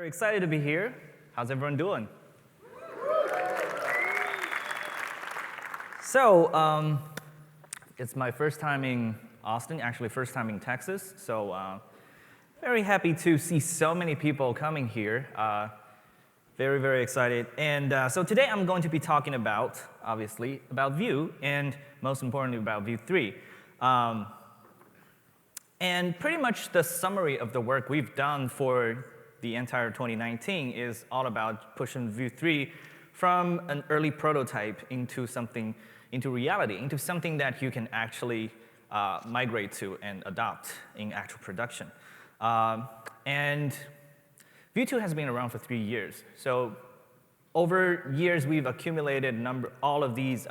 excited to be here. How's everyone doing? So, it's my first time in Austin, actually first time in Texas. So, very happy to see so many people coming here. Very, very excited. And so today I'm going to be talking about, obviously, about Vue, and most importantly about Vue 3. And pretty much the summary of the work we've done for the entire 2019 is all about pushing Vue 3 from an early prototype into something, into reality, into something that you can actually migrate to and adopt in actual production. And Vue 2 has been around for 3 years. So over years, we've accumulated all of these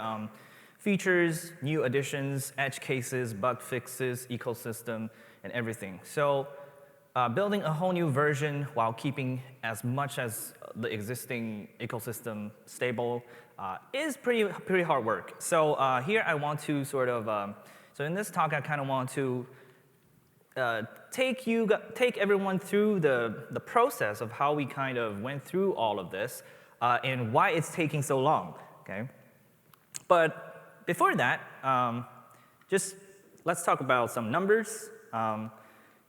features, new additions, edge cases, bug fixes, ecosystem, and everything. So building a whole new version while keeping as much as the existing ecosystem stable is pretty hard work. So here I want to sort of, so in this talk, I kind of want to take everyone through the process of how we kind of went through all of this and why it's taking so long, okay? But before that, just let's talk about some numbers.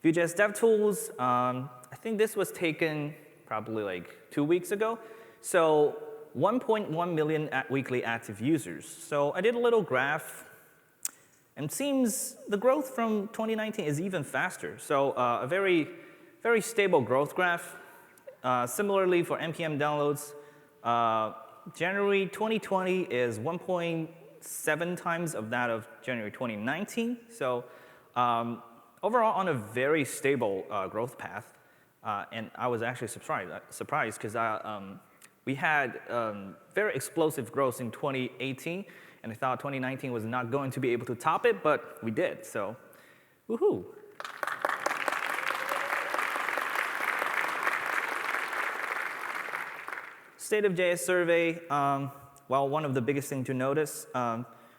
Vue.js DevTools, I think this was taken probably like 2 weeks ago. So 1.1 million weekly active users. So I did a little graph. And it seems the growth from 2019 is even faster. So a very, very stable growth graph. Similarly for NPM downloads, January 2020 is 1.7 times of that of January 2019. So overall on a very stable growth path. And I was actually surprised because we had very explosive growth in 2018. And I thought 2019 was not going to be able to top it, but we did, so woohoo. State of JS survey, well, one of the biggest things to notice,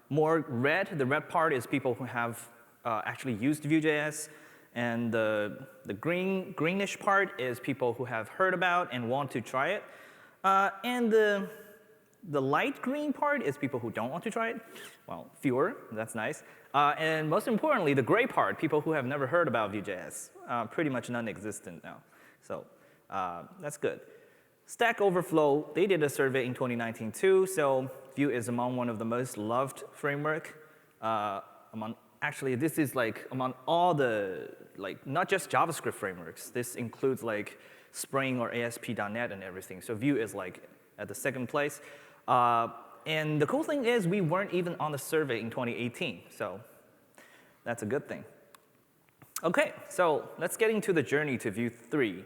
more red. The red part is people who have actually used Vue.js. And the greenish part is people who have heard about and want to try it. And the light green part is people who don't want to try it. Well, fewer, that's nice. And most importantly, the gray part, people who have never heard about Vue.js, pretty much non-existent now. So that's good. Stack Overflow, they did a survey in 2019 too. So Vue is among one of the most loved framework. Actually, this is like among all the, like not just JavaScript frameworks. This includes like Spring or ASP.NET and everything. So Vue is like at the second place. And the cool thing is we weren't even on the survey in 2018, so that's a good thing. OK, so let's get into the journey to Vue 3.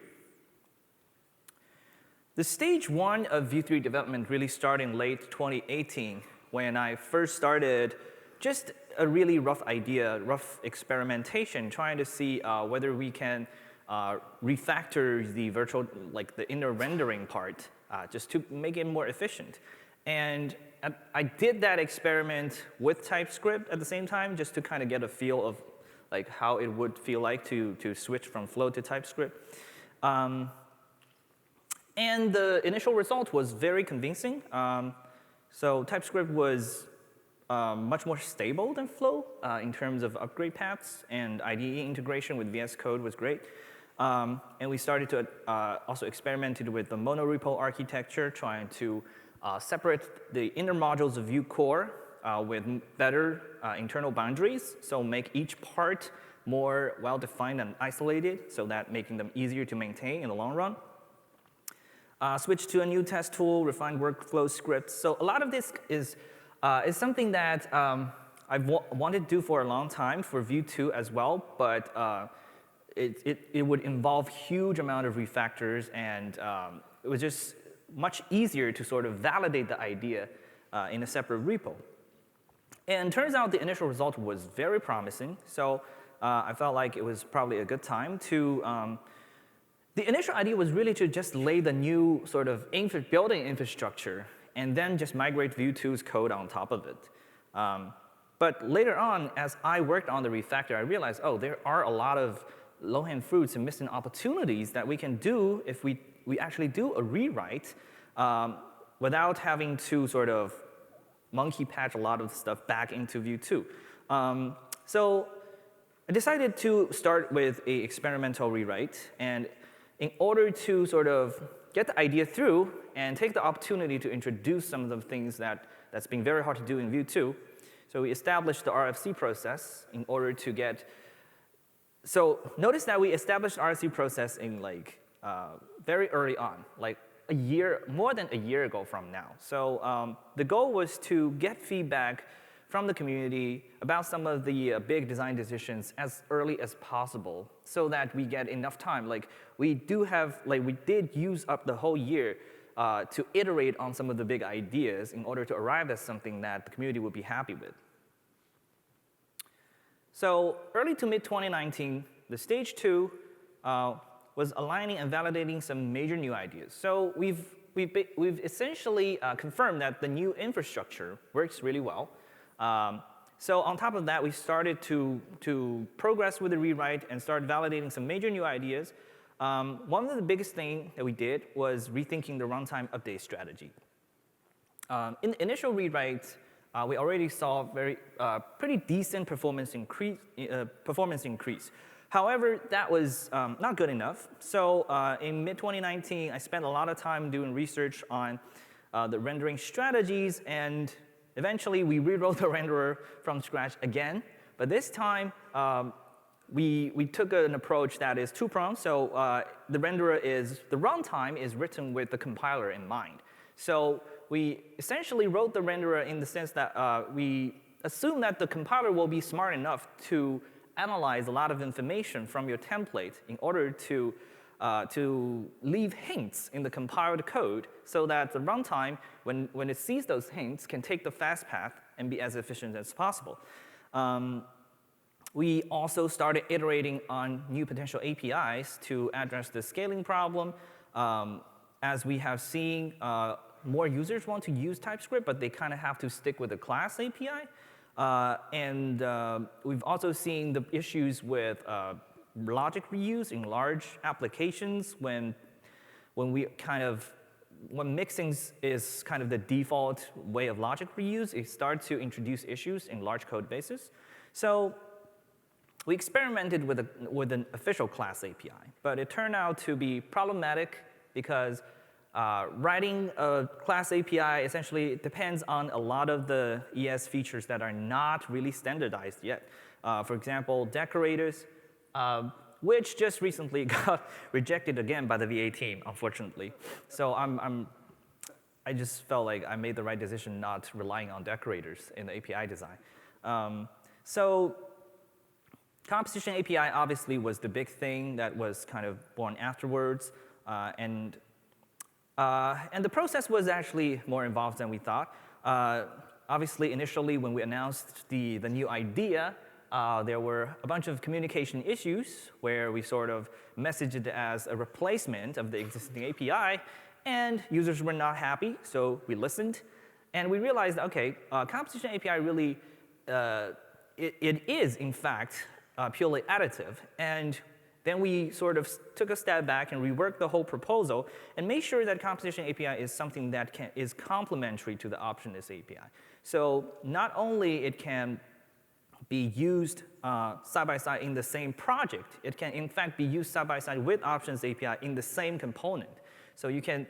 The stage 1 of Vue 3 development really started in late 2018 when I first started just a really rough idea, rough experimentation, trying to see whether we can refactor the virtual, like the inner rendering part, just to make it more efficient. And I did that experiment with TypeScript at the same time, just to kind of get a feel of like how it would feel like to switch from Flow to TypeScript. And the initial result was very convincing. So TypeScript was much more stable than Flow in terms of upgrade paths, and IDE integration with VS Code was great. And we started to also experimented with the monorepo architecture, trying to separate the inner modules of Vue core with better internal boundaries, so make each part more well-defined and isolated, so that making them easier to maintain in the long run. Switch to a new test tool, refined workflow scripts. So a lot of this is something that I've wanted to do for a long time for Vue 2 as well, but it would involve huge amount of refactors, and it was just much easier to sort of validate the idea in a separate repo. And turns out the initial result was very promising, so I felt like it was probably a good time to the initial idea was really to just lay the new sort of building infrastructure and then just migrate Vue 2's code on top of it. But later on, as I worked on the refactor, I realized, oh, there are a lot of low-hanging fruits and missing opportunities that we can do if we we actually do a rewrite without having to sort of monkey patch a lot of stuff back into Vue 2. So I decided to start with an experimental rewrite. And in order to sort of get the idea through and take the opportunity to introduce some of the things that's been very hard to do in Vue 2, so we established the RFC process in order to get. So notice that we established RFC process in like very early on, like a year, more than a year ago from now. So the goal was to get feedback from the community about some of the big design decisions as early as possible, so that we get enough time. Like we did use up the whole year to iterate on some of the big ideas in order to arrive at something that the community would be happy with. So early to mid 2019, the stage 2 was aligning and validating some major new ideas. So we've essentially confirmed that the new infrastructure works really well. So on top of that, we started to progress with the rewrite and start validating some major new ideas. One of the biggest things that we did was rethinking the runtime update strategy. In the initial rewrite, we already saw pretty decent performance increase. However, that was not good enough. So in mid-2019, I spent a lot of time doing research on the rendering strategies, and eventually we rewrote the renderer from scratch again. But this time, we took an approach that is two-pronged. So the runtime is written with the compiler in mind. So we essentially wrote the renderer in the sense that we assume that the compiler will be smart enough to analyze a lot of information from your template in order to leave hints in the compiled code, so that the runtime, when it sees those hints, can take the fast path and be as efficient as possible. We also started iterating on new potential APIs to address the scaling problem. As we have seen, more users want to use TypeScript, but they kind of have to stick with the class API. We've also seen the issues with logic reuse in large applications when mixing is kind of the default way of logic reuse. It starts to introduce issues in large code bases. So we experimented with an official class API, but it turned out to be problematic because writing a class API essentially depends on a lot of the ES features that are not really standardized yet. For example, decorators, which just recently got rejected again by the VA team, unfortunately. So I just felt like I made the right decision not relying on decorators in the API design. So composition API obviously was the big thing that was kind of born afterwards. And the process was actually more involved than we thought. Obviously, initially, when we announced the new idea, there were a bunch of communication issues where we sort of messaged it as a replacement of the existing API, and users were not happy, so we listened. And we realized, OK, composition API really, it is, in fact, purely additive. And then we sort of took a step back and reworked the whole proposal and made sure that composition API is something that is complementary to the optionless API. So not only it can be used side by side in the same project, it can in fact be used side by side with options API in the same component. So you can,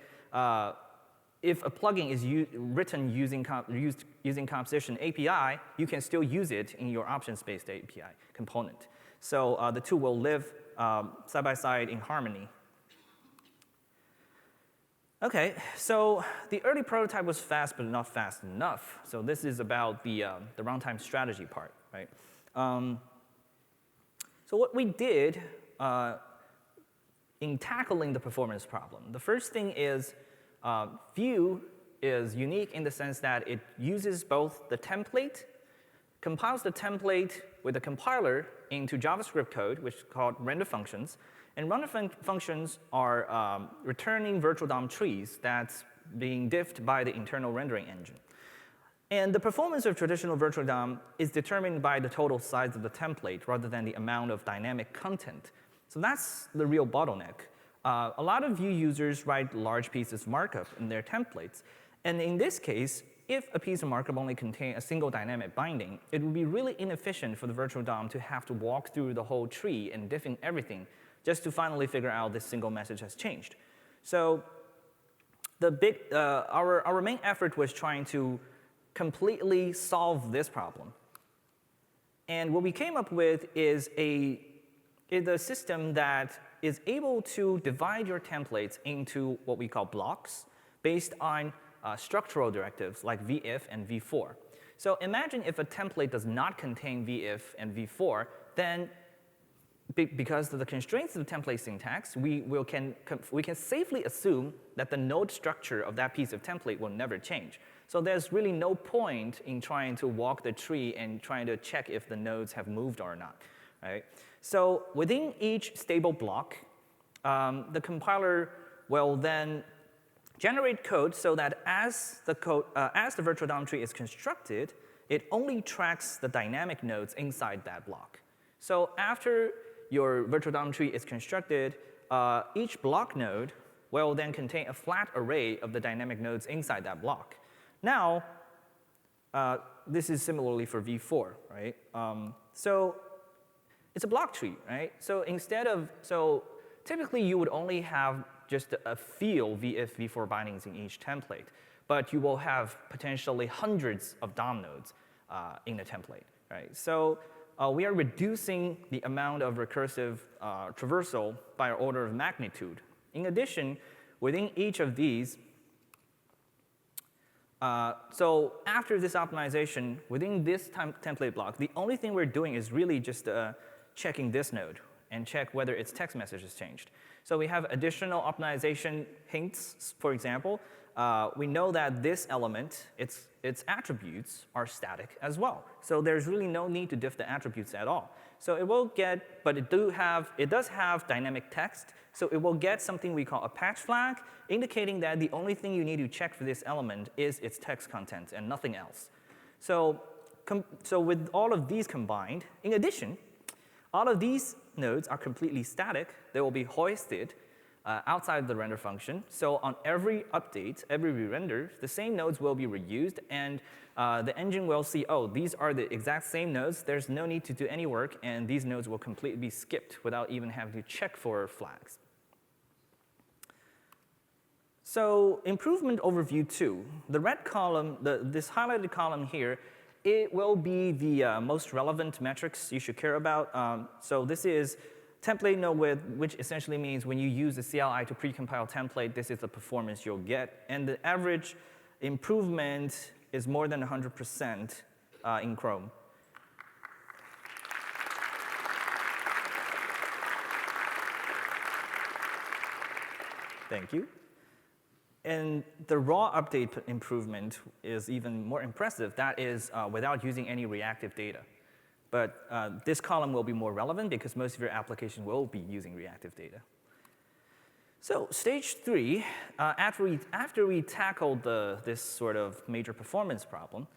if a plugin is written using composition API, you can still use it in your options-based API component. So the two will live side by side in harmony. OK, so the early prototype was fast, but not fast enough. So this is about the runtime strategy part, right? So what we did in tackling the performance problem, the first thing is Vue is unique in the sense that it uses both the template, compiles the template with a compiler into JavaScript code, which is called render functions. And render functions are returning virtual DOM trees that's being diffed by the internal rendering engine. And the performance of traditional virtual DOM is determined by the total size of the template rather than the amount of dynamic content. So that's the real bottleneck. A lot of Vue users write large pieces of markup in their templates. And in this case, if a piece of markup only contains a single dynamic binding, it would be really inefficient for the virtual DOM to have to walk through the whole tree and diffing everything just to finally figure out this single message has changed. So our main effort was trying to completely solve this problem. And what we came up with is a system that is able to divide your templates into what we call blocks based on structural directives like vif and v4. So imagine if a template does not contain vif and v4, then because of the constraints of the template syntax, we can safely assume that the node structure of that piece of template will never change. So there's really no point in trying to walk the tree and trying to check if the nodes have moved or not, right? So within each stable block, the compiler will then generate code so that as the virtual DOM tree is constructed, it only tracks the dynamic nodes inside that block. So after your virtual DOM tree is constructed, each block node will then contain a flat array of the dynamic nodes inside that block. Now, this is similarly for v4, right? So it's a block tree, right? So typically you would only have just a few vif, v4 bindings in each template, but you will have potentially hundreds of DOM nodes in the template, right? So we are reducing the amount of recursive traversal by an order of magnitude. In addition, within each of these, so after this optimization, within this template block, the only thing we're doing is really just checking this node and check whether its text message has changed. So we have additional optimization hints. For example, we know that this element, its attributes are static as well. So there's really no need to diff the attributes at all. So it will get, but it does have dynamic text. So it will get something we call a patch flag, indicating that the only thing you need to check for this element is its text content and nothing else. So with all of these combined, in addition, all of these nodes are completely static. They will be hoisted outside the render function. So on every update, every re-render, the same nodes will be reused, and the engine will see, oh, these are the exact same nodes. There's no need to do any work, and these nodes will completely be skipped without even having to check for flags. So improvement overview 2. The red column, this highlighted column here, it will be the most relevant metrics you should care about. So this is template node width, which essentially means when you use the CLI to precompile template, this is the performance you'll get. And the average improvement is more than 100% in Chrome. Thank you. And the raw update improvement is even more impressive. That is without using any reactive data. But this column will be more relevant because most of your application will be using reactive data. So stage 3, after we tackled this sort of major performance problem,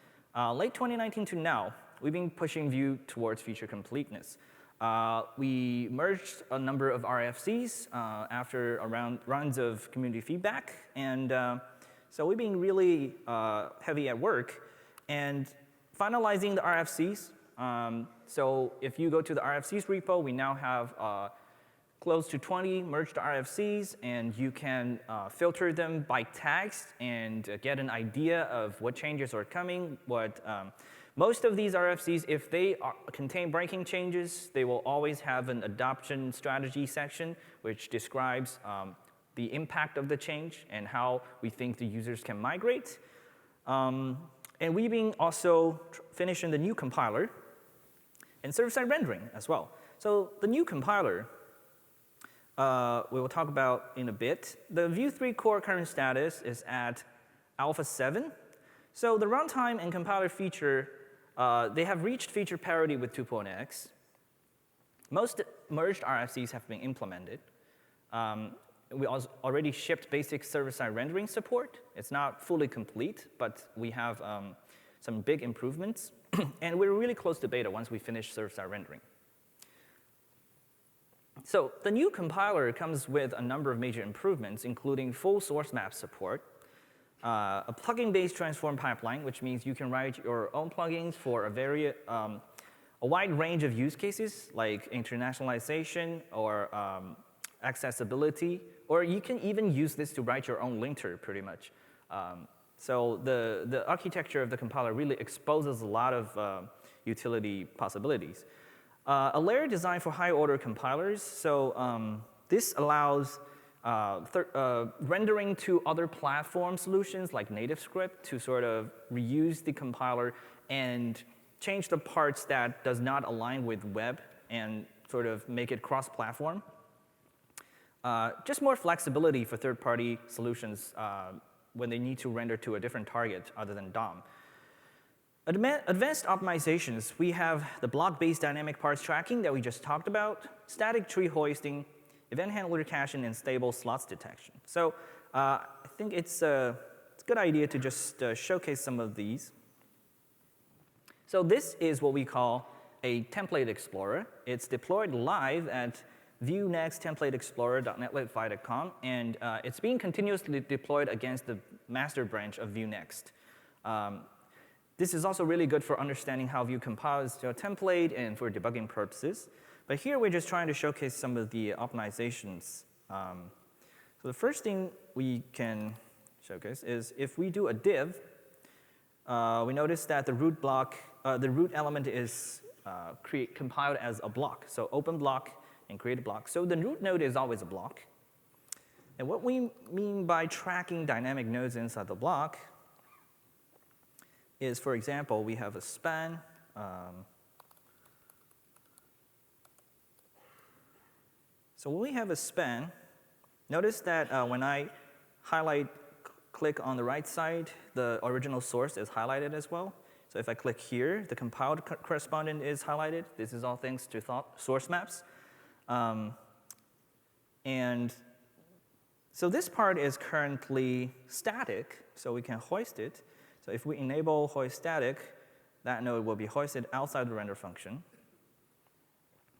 late 2019 to now, we've been pushing Vue towards feature completeness. We merged a number of RFCs after rounds of community feedback. And so we've been really heavy at work and finalizing the RFCs. So if you go to the RFCs repo, we now have close to 20 merged RFCs, and you can filter them by tags and get an idea of what changes are coming. Most of these RFCs, if they contain breaking changes, they will always have an adoption strategy section, which describes the impact of the change and how we think the users can migrate. And we've been also finishing the new compiler and server-side rendering as well. So the new compiler, we will talk about in a bit. The Vue 3 core current status is at alpha 7. So the runtime and compiler feature, they have reached feature parity with 2.x. Most merged RFCs have been implemented. We already shipped basic server-side rendering support. It's not fully complete, but we have some big improvements. And we're really close to beta once we finish server-side rendering. So the new compiler comes with a number of major improvements, including full source map support, a plugin-based transform pipeline, which means you can write your own plugins for a wide range of use cases, like internationalization or accessibility, or you can even use this to write your own linter, pretty much. So the architecture of the compiler really exposes a lot of utility possibilities. A layer designed for high-order compilers. So this allows rendering to other platform solutions like NativeScript to sort of reuse the compiler and change the parts that does not align with web and sort of make it cross-platform. Just more flexibility for third-party solutions when they need to render to a different target other than DOM. Advanced optimizations, we have the block-based dynamic parts tracking that we just talked about, static tree hoisting, event handler caching, and stable slots detection. So I think it's a good idea to just showcase some of these. So this is what we call a template explorer. It's deployed live at vuenexttemplateexplorer.netlify.com, and it's being continuously deployed against the master branch of Vuenext. This is also really good for understanding how Vue compiles to a template and for debugging purposes. But here we're just trying to showcase some of the optimizations. So the first thing we can showcase is if we do a div, we notice that the root element is compiled as a block. So open block and create a block. So the root node is always a block. And what we mean by tracking dynamic nodes inside the block is, for example, we have a span. So when we have a span, notice that when I click on the right side, the original source is highlighted as well. So if I click here, the compiled correspondent is highlighted. This is all thanks to source maps. And so this part is currently static, so we can hoist it. So if we enable hoist static, that node will be hoisted outside the render function.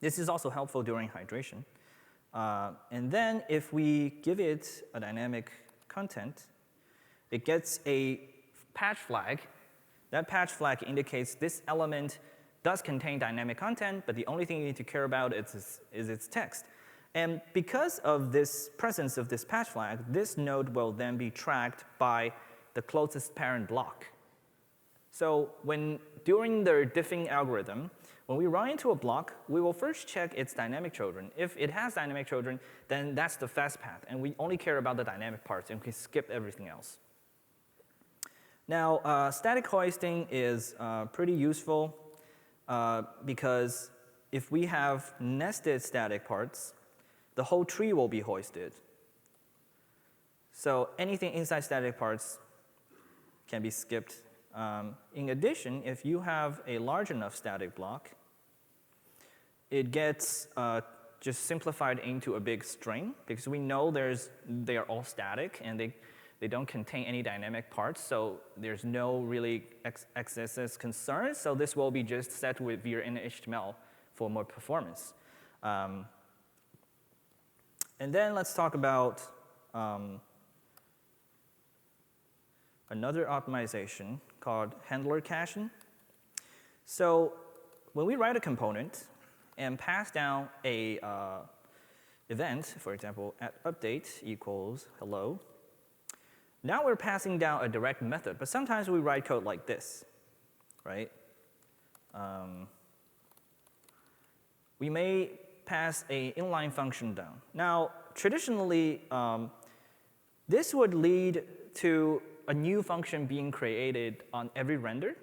This is also helpful during hydration. And then if we give it a dynamic content, it gets a patch flag. That patch flag indicates this element does contain dynamic content, but the only thing you need to care about is its text. And because of this presence of this patch flag, this node will then be tracked by the closest parent block. So during the diffing algorithm, when we run into a block, we will first check its dynamic children. If it has dynamic children, then that's the fast path, and we only care about the dynamic parts, and we can skip everything else. Now, static hoisting is pretty useful because if we have nested static parts, the whole tree will be hoisted. So anything inside static parts can be skipped. In addition, if you have a large enough static block, it gets just simplified into a big string because we know they are all static and they don't contain any dynamic parts, so there's no really XSS concerns. So this will be just set with Vue in HTML for more performance. And then let's talk about another optimization called handler caching. So when we write a component and pass down a event, for example, at update equals hello, now we're passing down a direct method, but sometimes we write code like this, right? We may pass an inline function down. Now, traditionally, this would lead to a new function being created on every render,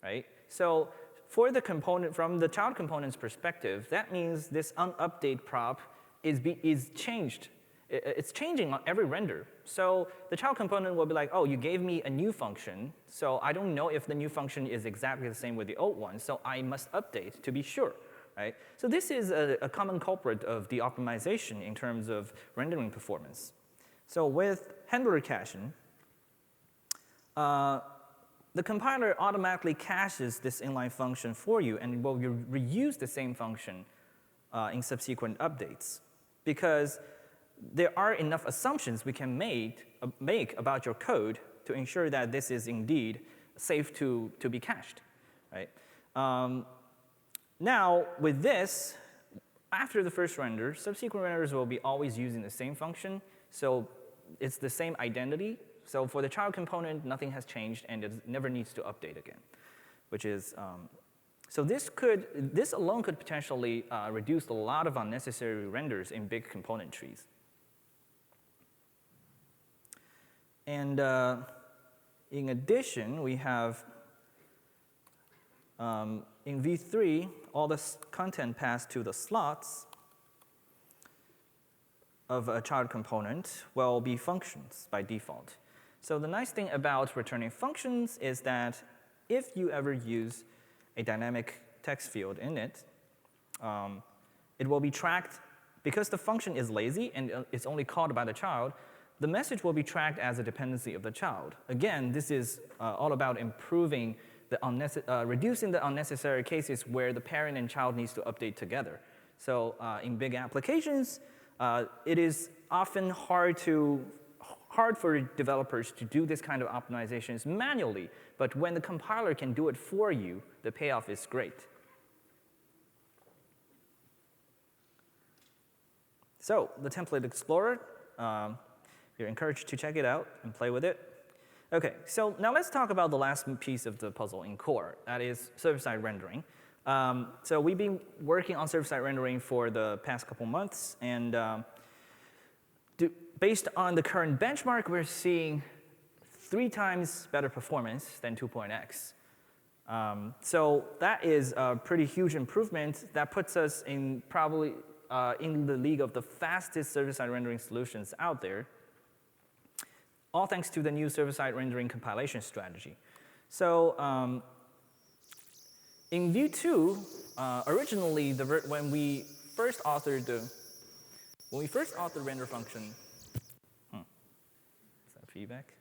right? So for the component, from the child component's perspective, that means this onUpdate prop is changed. It's changing on every render. So the child component will be like, oh, you gave me a new function, so I don't know if the new function is exactly the same with the old one, so I must update to be sure, right? So this is a common culprit of the optimization in terms of rendering performance. So with handler caching, the compiler automatically caches this inline function for you and will reuse the same function in subsequent updates. because there are enough assumptions we can make about your code to ensure that this is indeed safe to be cached, right? Now, with this, after the first render, subsequent renders will be always using the same function. So it's the same identity. So for the child component, nothing has changed, and it never needs to update again, which is so this alone could potentially reduce a lot of unnecessary renders in big component trees. And in addition, we have in V3, all the content passed to the slots of a child component will be functions by default. So the nice thing about returning functions is that if you ever use a dynamic text field in it, it will be tracked, because the function is lazy and it's only called by the child, the message will be tracked as a dependency of the child. Again, this is all about improving reducing the unnecessary cases where the parent and child needs to update together. So in big applications, it is often hard for developers to do this kind of optimizations manually, but when the compiler can do it for you, the payoff is great. So the Template Explorer, you're encouraged to check it out and play with it. OK, so now let's talk about the last piece of the puzzle in core. That is server-side rendering. So we've been working on server-side rendering for the past couple months. And based on the current benchmark, we're seeing 3 times better performance than 2.x. So that is a pretty huge improvement. That puts us in probably in the league of the fastest server-side rendering solutions out there, all thanks to the new server-side rendering compilation strategy. So in Vue 2, originally, when we first authored render function, is that feedback?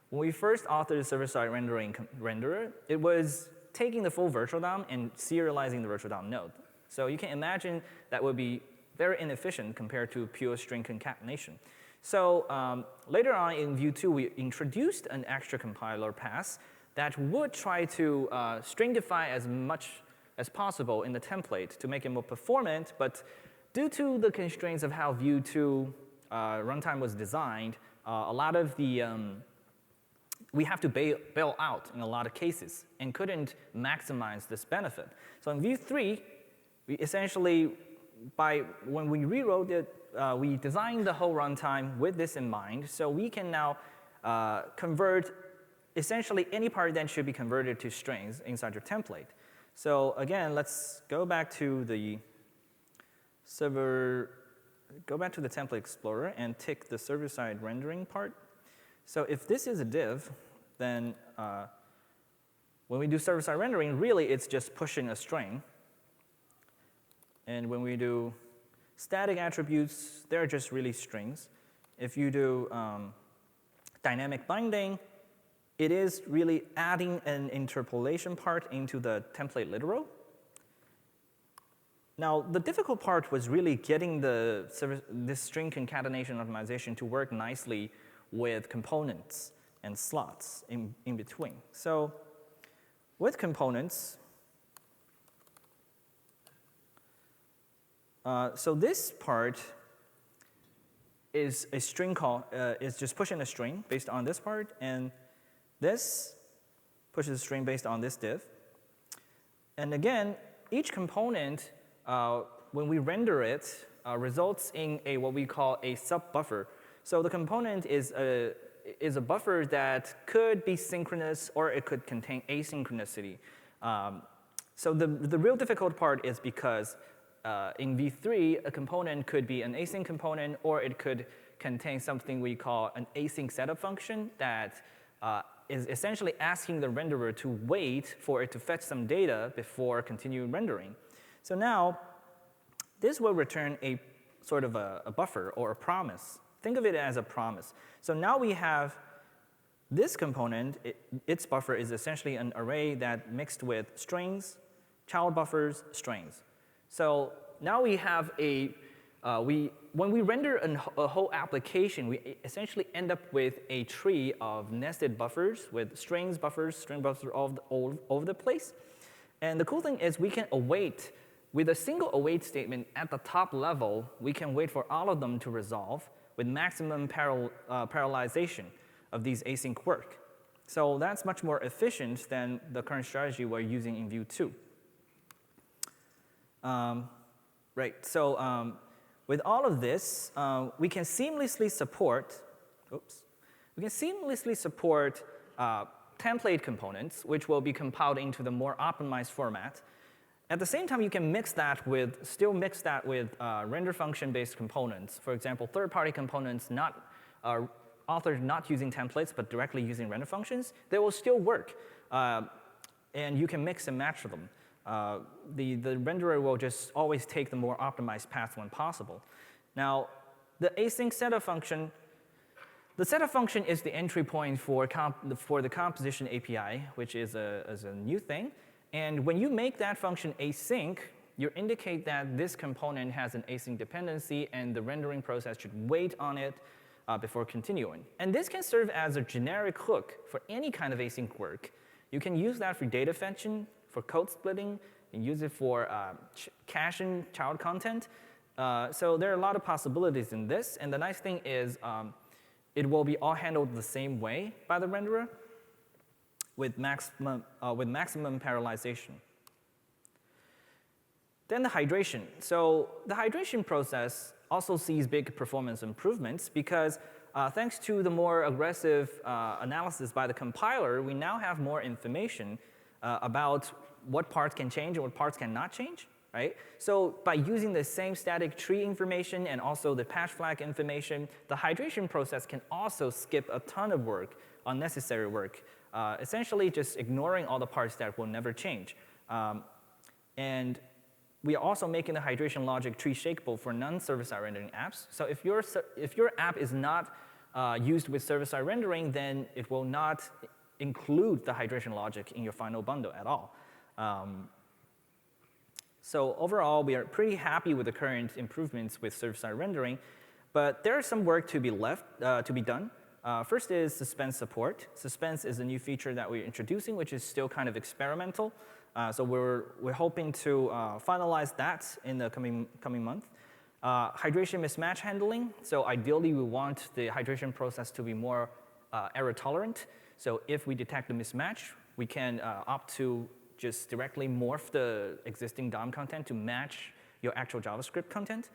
When we first authored the server-side rendering renderer, it was taking the full virtual DOM and serializing the virtual DOM node. So you can imagine that would be very inefficient compared to pure string concatenation. So later on in Vue 2, we introduced an extra compiler pass that would try to stringify as much as possible in the template to make it more performant. But due to the constraints of how Vue 2 runtime was designed, a lot of the we have to bail out in a lot of cases and couldn't maximize this benefit. So in Vue 3, we essentially, when we rewrote it, we designed the whole runtime with this in mind. So we can now convert essentially any part that should be converted to strings inside your template. So again, let's go back to the Template Explorer and tick the server-side rendering part. So if this is a div, then when we do server-side rendering, really it's just pushing a string. And when we do static attributes, they're just really strings. If you do dynamic binding, it is really adding an interpolation part into the template literal. Now, the difficult part was really getting this string concatenation optimization to work nicely with components and slots in between. So with components, so this part is a string call, is just pushing a string based on this part, and this pushes a string based on this div. And again, each component, when we render it, results in what we call a sub-buffer. So the component is a buffer that could be synchronous, or it could contain asynchronicity. So the real difficult part is because in V3, a component could be an async component, or it could contain something we call an async setup function that is essentially asking the renderer to wait for it to fetch some data before continuing rendering. So now, this will return a sort of a buffer or a promise. Think of it as a promise. So now we have this component. Its buffer is essentially an array that mixed with strings, child buffers, strings. So now we have a when we render a whole application, we essentially end up with a tree of nested buffers with string buffers all over the place. And the cool thing is we can await, with a single await statement at the top level, we can wait for all of them to resolve with maximum parallelization of these async work. So that's much more efficient than the current strategy we're using in Vue 2. Right, so with all of this, we can seamlessly support, template components, which will be compiled into the more optimized format. At the same time, you can still mix that with render function-based components. For example, third-party components authored not using templates, but directly using render functions. They will still work, and you can mix and match them. The renderer will just always take the more optimized path when possible. Now, the async setup function, the setup function is the entry point for the composition API, which is a new thing. And when you make that function async, you indicate that this component has an async dependency, and the rendering process should wait on it before continuing. And this can serve as a generic hook for any kind of async work. You can use that for data fetching, for code splitting, and use it for caching child content. So there are a lot of possibilities in this. And the nice thing is it will be all handled the same way by the renderer with maximum parallelization. Then the hydration. So the hydration process also sees big performance improvements because thanks to the more aggressive analysis by the compiler, we now have more information about what parts can change and what parts cannot change, right? So by using the same static tree information and also the patch flag information, the hydration process can also skip a ton of work, unnecessary work, essentially just ignoring all the parts that will never change. And we are also making the hydration logic tree shakeable for non-server-side rendering apps. So if your app is not used with server-side rendering, then it will not include the hydration logic in your final bundle at all. So overall, we are pretty happy with the current improvements with server-side rendering, but there is some work to be done. First is suspense support. Suspense is a new feature that we're introducing, which is still kind of experimental. So we're hoping to finalize that in the coming month. Hydration mismatch handling. So ideally, we want the hydration process to be more error tolerant. So if we detect a mismatch, we can opt to just directly morph the existing DOM content to match your actual JavaScript content.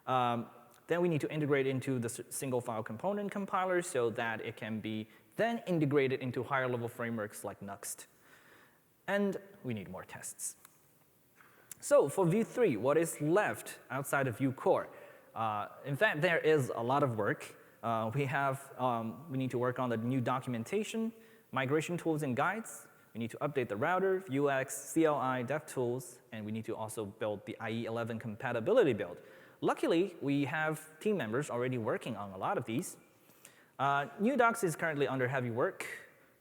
Then we need to integrate into the single file component compiler so that it can be then integrated into higher level frameworks like Nuxt. And we need more tests. So for Vue 3, what is left outside of Vue core? In fact, there is a lot of work. We need to work on the new documentation, migration tools and guides. We need to update the router, Vuex, CLI, DevTools, and we need to also build the IE11 compatibility build. Luckily, we have team members already working on a lot of these. New docs is currently under heavy work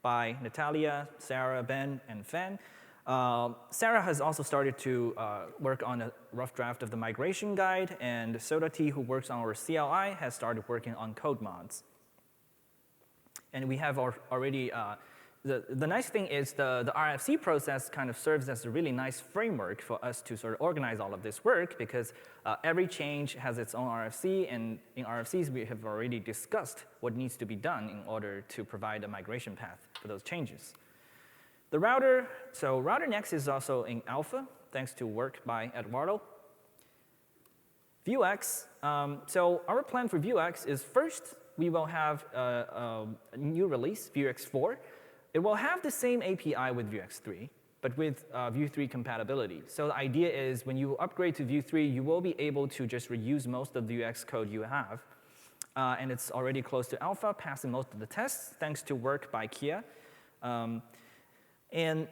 by Natalia, Sarah, Ben, and Fan. Sarah has also started to work on a rough draft of the migration guide, and Sodati, who works on our CLI, has started working on code mods. And we have already, the nice thing is the RFC process kind of serves as a really nice framework for us to sort of organize all of this work because every change has its own RFC, and in RFCs we have already discussed what needs to be done in order to provide a migration path for those changes. The router, so Router Next is also in alpha, thanks to work by Eduardo. Vuex, so our plan for Vuex is first, we will have a new release, Vuex 4. It will have the same API with Vuex 3, but with Vue 3 compatibility. So the idea is when you upgrade to Vue 3, you will be able to just reuse most of the Vuex code you have. And it's already close to alpha, passing most of the tests, thanks to work by Kia. And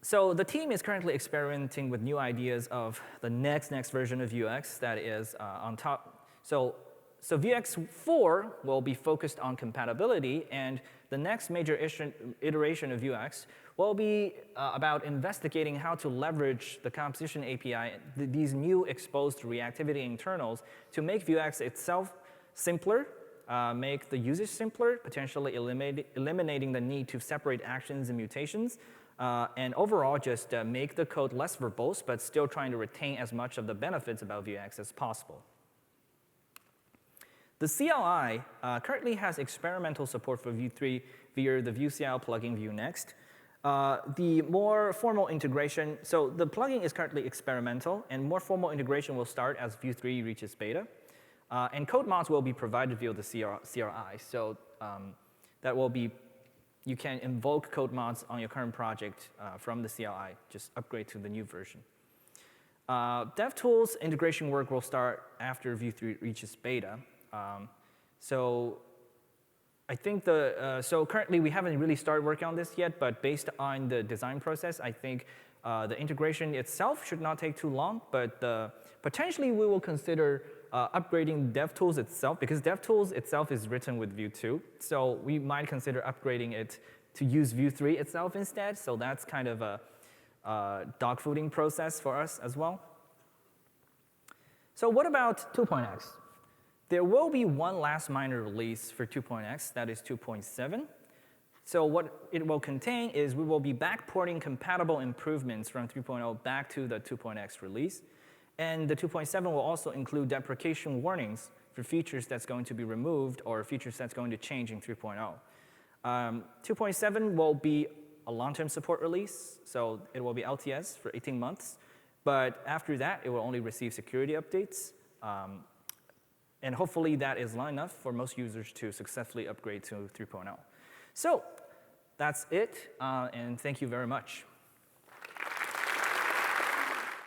so the team is currently experimenting with new ideas of the next version of Vuex that is on top. So So Vuex 4 will be focused on compatibility, and the next major iteration of Vuex will be about investigating how to leverage the composition API, these new exposed reactivity internals, to make Vuex itself simpler, make the usage simpler, potentially eliminating the need to separate actions and mutations, and overall just make the code less verbose, but still trying to retain as much of the benefits about Vuex as possible. The CLI currently has experimental support for Vue 3 via the VueCL plugin VueNext. The more formal integration, so the plugin is currently experimental, and more formal integration will start as Vue 3 reaches beta. And code mods will be provided via the CRI. So that will be, you can invoke code mods on your current project from the CLI, just upgrade to the new version. DevTools integration work will start after Vue 3 reaches beta. So I think so currently we haven't really started working on this yet, but based on the design process, I think the integration itself should not take too long, but potentially we will consider upgrading DevTools itself, because DevTools itself is written with Vue 2, so we might consider upgrading it to use Vue 3 itself instead, so that's kind of a dogfooding process for us as well. So what about 2.x? There will be one last minor release for 2.x, that is 2.7. So what it will contain is we will be backporting compatible improvements from 3.0 back to the 2.x release. And the 2.7 will also include deprecation warnings for features that's going to be removed or features that's going to change in 3.0. 2.7 will be a long-term support release, so it will be LTS for 18 months. But after that, it will only receive security updates. And hopefully that is long enough for most users to successfully upgrade to 3.0. So that's it, and thank you very much.